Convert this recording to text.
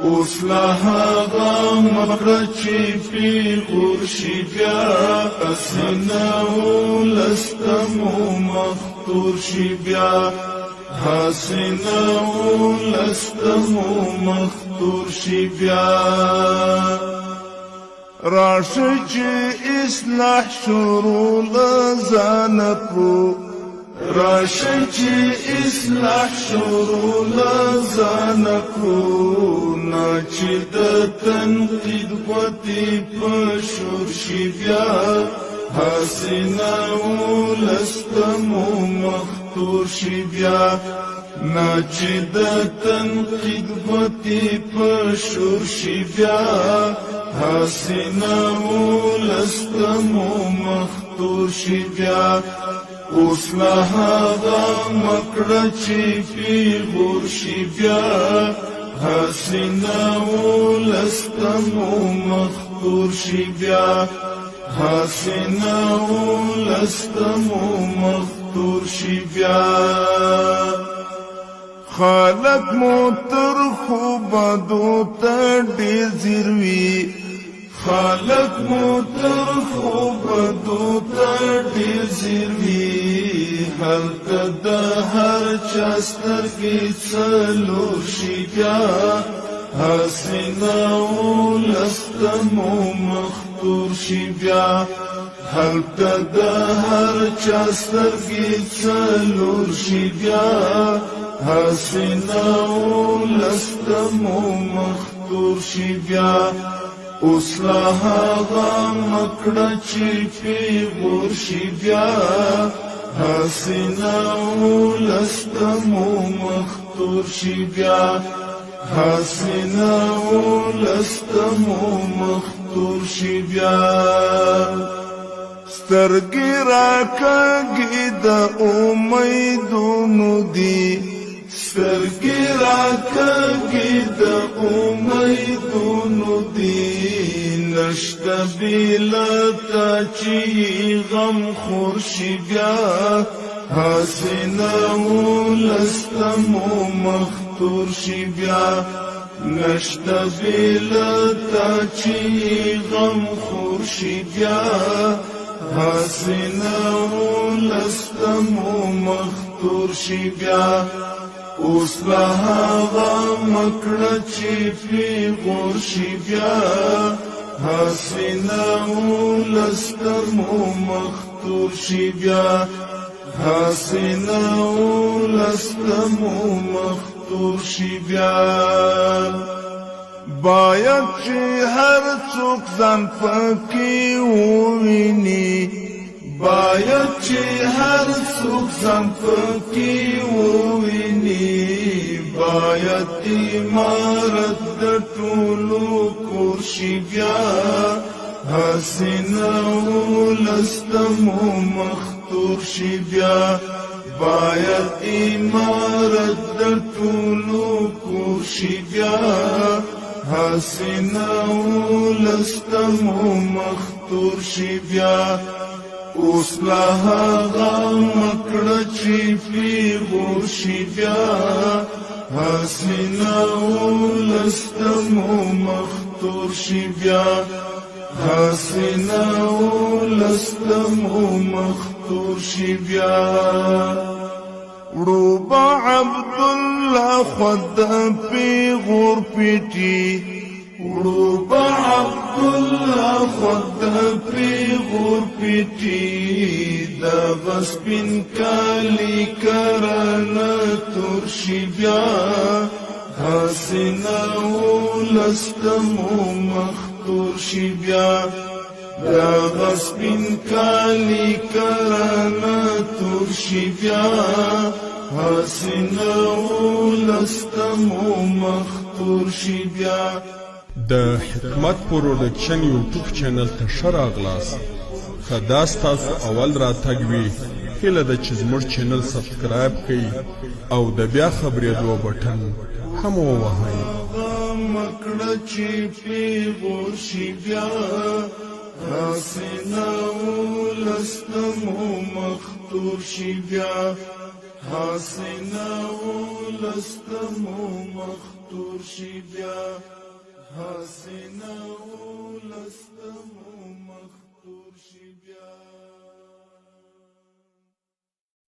اوس لا هغه مکړه چې پیغور شي بیا حسینه ولستمو مختور شي بیا حسینه ولستمو مختور شي بیا راشه چې اصلاح شروع لزان کړو راشه چې اصلاح شروع لزان کړو نه چې د تنقید غوطې په شور شي بیا حسینه ولستمو مختور شي بیا نه چې د تنقید غوطې په شور شي بیا حسینه ولستمو مختور شي بیا اوس لا هغه مکړه چې پیغور شي بیا حسینه ولستمو مختور شي بیا حسینه ولستمو مختور شي بیا خلق مو تر خوبادو ته ډېر ځیر وي خلق مو تر خوبادو ته ډېر ځیر وي هلته د هر چا سترګې څلور شي بیا حسینه ولستمو مختور شي بیا هلته د هر چا سترګې څلور شي بیا حسینه ولستمو مختور شي بیا اوس لا هغه مکړه چې پیغور شي بیا حسینه ولستمو مختور شي بیا حسینه ولستمو مختور شي بیا سترګې راکاږي د امیدونو دي سترګې راکاږي د امیدونو دي نشته بېله تا چې غم خور شي بیا حسینه ولستمو مختور شي بیا نشته بېله تا چې غم خور شي بیا حسینه ولستمو مختور شي بیا اوس لا هغه مکړه چې پیغور شي بیا حسینه ولستمو مختور شي بیا حسینه ولستمو مختور شي بیا باید چې هر څوک ځان پکې وویني باید چې هر څوک ځان پکې وویني باید امارت د ټولو کور شي بیا حسینه ولستمو مختور شي بیا باید امارت د ټولو کور شي بیا حسینه ولستمو مختور شي بیا اوس لا هغه مکړه چې پیغور شي بیا حسینه ولستمو مختور شي بیا حسینه ولستمو مختور شي بیا وړوبه عبدالله خود پیغور پیټي وړوبه عبدالله خود پیغور پیټي دغه سپین کالي کرانه تور شي بیا حسینه ولستمو مختور شي بیا دغه سپین کالي کرانه تور شي بیا حسینه ولستمو مختور شي بیا د حکمت پروډکشن یوټیوب چینل ته ښه راغلاست که دا ستاسو اول راتګ وي هیله ده چې زموږ چینل سبسکرایب کړئ او د بیا خبرېدو بټن هم ووهئ مکړه چې پیغور شي بیا حسینه ولستمو مختور شي بیا حسینه ولستمو مختور مختور شي بیا حسینه